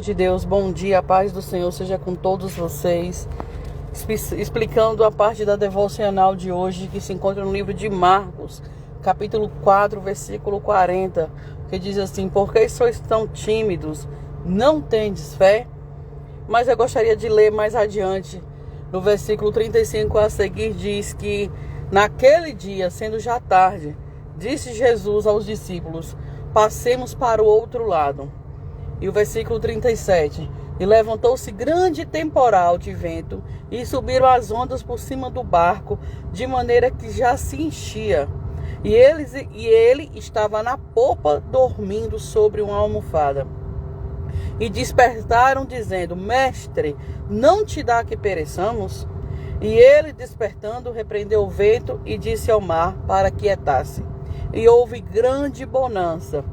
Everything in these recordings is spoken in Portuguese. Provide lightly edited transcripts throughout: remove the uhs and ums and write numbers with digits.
De Deus, bom dia, a paz do Senhor seja com todos vocês. Explicando a parte da devocional de hoje, que se encontra no livro de Marcos, capítulo 4, versículo 40, que diz assim: por que sois tão tímidos? Não tendes fé? Mas eu gostaria de ler mais adiante, no versículo 35 a seguir, diz que naquele dia, sendo já tarde, disse Jesus aos discípulos: passemos para o outro lado. E o versículo 37, e levantou-se grande temporal de vento, e subiram as ondas por cima do barco, de maneira que já se enchia. E ele estava na popa, dormindo sobre uma almofada. E despertaram, dizendo: Mestre, não te dá que pereçamos? E ele, despertando, repreendeu o vento e disse ao mar para quietasse. E houve grande bonança.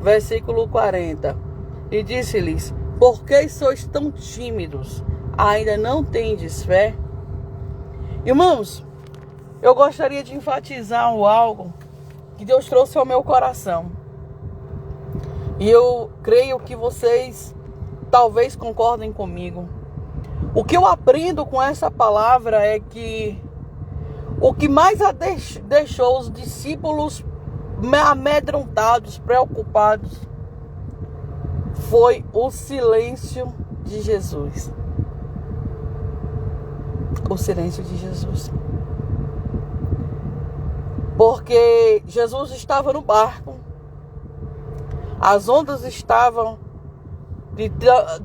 Versículo 40. E disse-lhes: por que sois tão tímidos? Ainda não tendes fé? Irmãos, eu gostaria de enfatizar algo que Deus trouxe ao meu coração. E eu creio que vocês talvez concordem comigo. O que eu aprendo com essa palavra é que o que mais deixou os discípulos amedrontados, preocupados, foi o silêncio de Jesus. O silêncio de Jesus. Porque Jesus estava no barco. As ondas estavam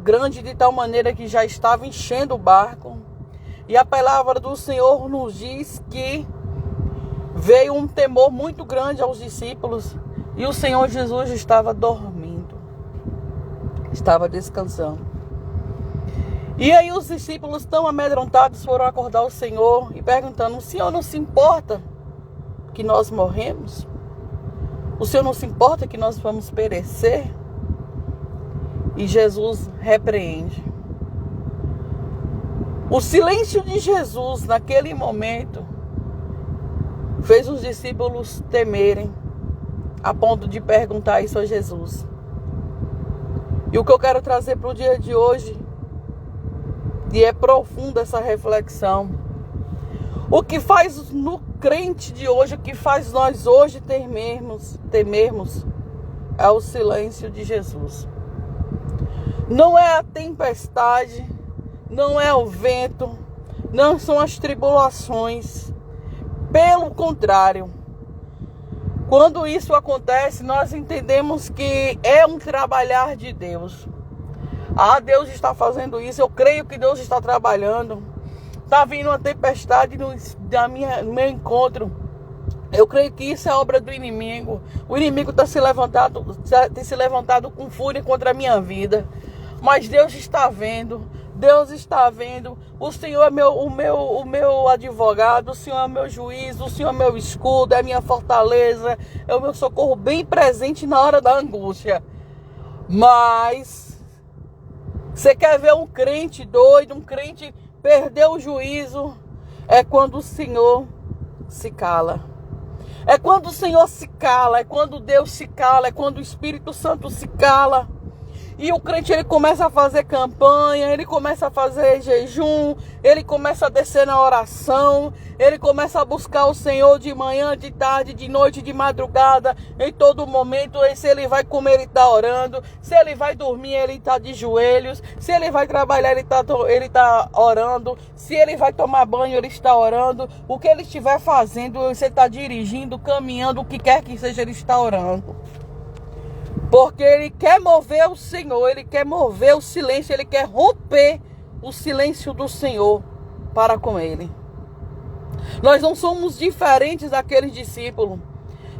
grandes de tal maneira que já estava enchendo o barco. E a palavra do Senhor nos diz que veio um temor muito grande aos discípulos. E o Senhor Jesus estava dormindo. Estava descansando. E aí os discípulos, tão amedrontados, foram acordar o Senhor e perguntando: o Senhor não se importa que nós morremos? O Senhor não se importa que nós vamos perecer? E Jesus repreende. O silêncio de Jesus naquele momento fez os discípulos temerem, a ponto de perguntar isso a Jesus. E o que eu quero trazer para o dia de hoje, e é profunda essa reflexão, o que faz no crente de hoje, o que faz nós hoje temermos, é o silêncio de Jesus. Não é a tempestade, não é o vento, não são as tribulações. Pelo contrário, quando isso acontece, nós entendemos que é um trabalhar de Deus. Deus está fazendo isso, eu creio que Deus está trabalhando. Está vindo uma tempestade no meu encontro. Eu creio que isso é obra do inimigo. O inimigo tem se levantado com fúria contra a minha vida. Mas Deus está vendo. Deus está vendo. O Senhor é o meu advogado, o Senhor é meu juiz, o Senhor é meu escudo, é a minha fortaleza, é o meu socorro bem presente na hora da angústia. Mas você quer ver um crente doido, um crente perder o juízo? É quando o Senhor se cala. É quando o Senhor se cala, é quando Deus se cala, é quando o Espírito Santo se cala. E o crente, ele começa a fazer campanha, ele começa a fazer jejum, ele começa a descer na oração, ele começa a buscar o Senhor de manhã, de tarde, de noite, de madrugada, em todo momento. E se ele vai comer, ele está orando, se ele vai dormir, ele está de joelhos, se ele vai trabalhar, ele está orando, se ele vai tomar banho, ele está orando. O que ele estiver fazendo, você está dirigindo, caminhando, o que quer que seja, ele está orando. Porque ele quer mover o Senhor, ele quer mover o silêncio, ele quer romper o silêncio do Senhor para com ele. Nós não somos diferentes daqueles discípulos.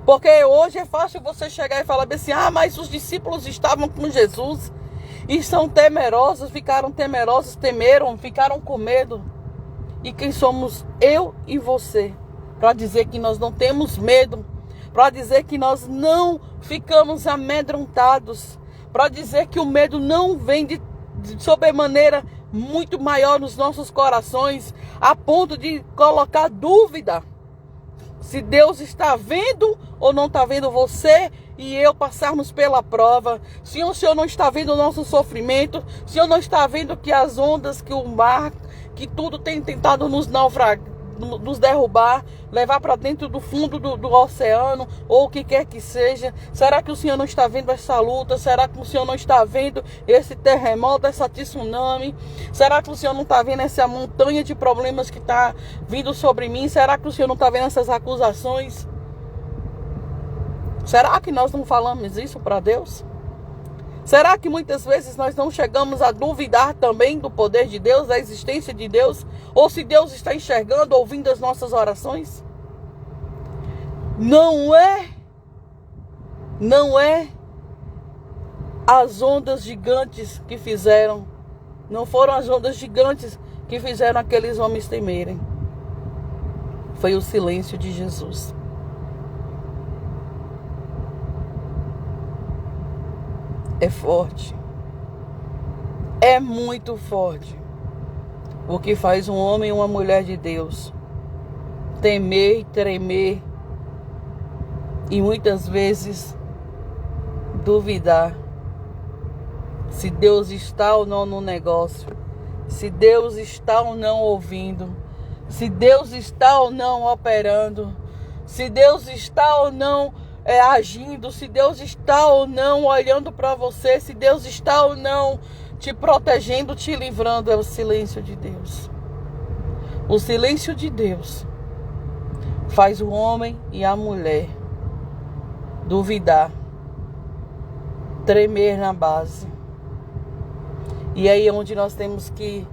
Porque hoje é fácil você chegar e falar assim: mas os discípulos estavam com Jesus e são temerosos, temeram, ficaram com medo. E quem somos eu e você para dizer que nós não temos medo? Para dizer que nós não ficamos amedrontados, para dizer que o medo não vem de sobremaneira muito maior nos nossos corações, a ponto de colocar dúvida se Deus está vendo ou não está vendo você e eu passarmos pela prova. Senhor, o Senhor não está vendo o nosso sofrimento. O Senhor não está vendo que as ondas, que o mar, que tudo tem tentado nos derrubar, levar para dentro do fundo do oceano, ou o que quer que seja. Será que o Senhor não está vendo essa luta? Será que o Senhor não está vendo esse terremoto, essa tsunami? Será que o Senhor não está vendo essa montanha de problemas que está vindo sobre mim? Será que o Senhor não está vendo essas acusações? Será que nós não falamos isso para Deus? Será que muitas vezes nós não chegamos a duvidar também do poder de Deus, da existência de Deus? Ou se Deus está enxergando, ouvindo as nossas orações? Não é as ondas gigantes que fizeram, não foram as ondas gigantes que fizeram aqueles homens temerem. Foi o silêncio de Jesus. É forte. É muito forte. O que faz um homem e uma mulher de Deus temer e tremer e muitas vezes duvidar se Deus está ou não no negócio, se Deus está ou não ouvindo, se Deus está ou não operando, se Deus está ou não agindo, se Deus está ou não olhando para você, se Deus está ou não te protegendo, te livrando. É o silêncio de Deus. O silêncio de Deus faz o homem e a mulher duvidar, tremer na base. E aí é onde nós temos que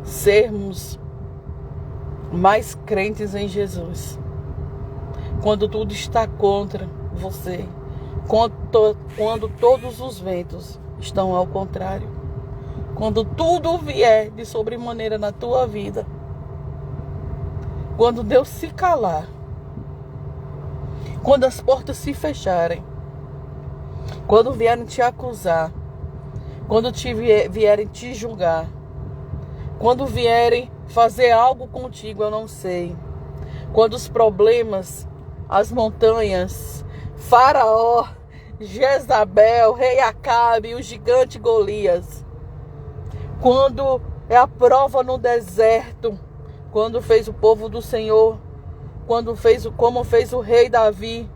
sermos mais crentes em Jesus. Quando tudo está contra você, quando todos os ventos estão ao contrário, quando tudo vier de sobremaneira na tua vida, quando Deus se calar, quando as portas se fecharem, quando vierem te acusar, quando vierem te julgar, quando vierem fazer algo contigo, eu não sei, quando os problemas, as montanhas, Faraó, Jezabel, rei Acabe, o gigante Golias, quando é a prova no deserto, quando fez o povo do Senhor, como fez o rei Davi,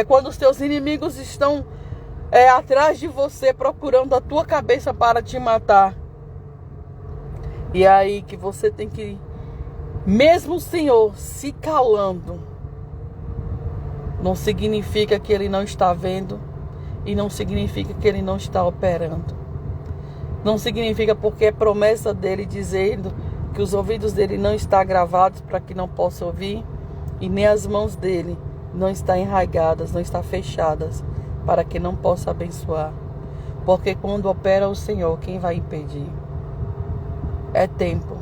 quando os teus inimigos estão atrás de você, procurando a tua cabeça para te matar. E é aí que você tem que, mesmo o Senhor se calando, não significa que Ele não está vendo e não significa que Ele não está operando. Não significa porque é promessa dEle dizendo que os ouvidos dEle não estão gravados para que não possa ouvir e nem as mãos dEle não estão enraigadas, não estão fechadas para que não possa abençoar. Porque quando opera o Senhor, quem vai impedir? É tempo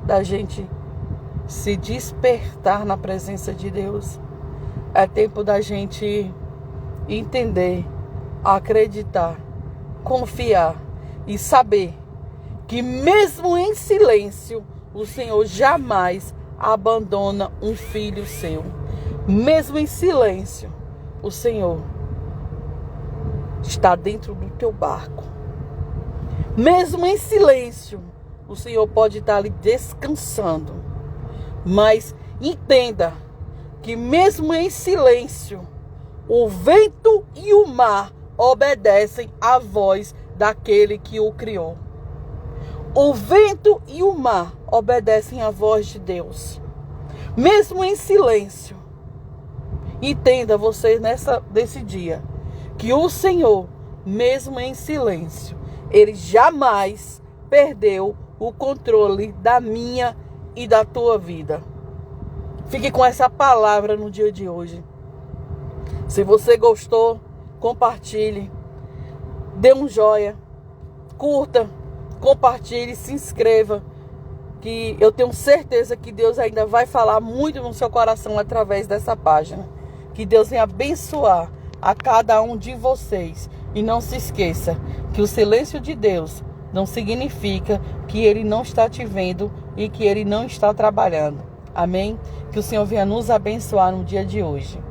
da gente se despertar na presença de Deus. É tempo da gente entender, acreditar, confiar e saber que mesmo em silêncio, o Senhor jamais abandona um filho seu. Mesmo em silêncio, o Senhor está dentro do teu barco. Mesmo em silêncio, o Senhor pode estar ali descansando. Mas entenda que mesmo em silêncio, o vento e o mar obedecem à voz daquele que o criou. O vento e o mar obedecem à voz de Deus. Mesmo em silêncio, entenda você nesse dia que o Senhor, mesmo em silêncio, Ele jamais perdeu o controle da minha e da tua vida. Fique com essa palavra no dia de hoje. Se você gostou, compartilhe, dê um joia, curta, compartilhe, se inscreva, que eu tenho certeza que Deus ainda vai falar muito no seu coração através dessa página. Que Deus venha abençoar a cada um de vocês. E não se esqueça que o silêncio de Deus não significa que Ele não está te vendo e que Ele não está trabalhando. Amém? Que o Senhor venha nos abençoar no dia de hoje.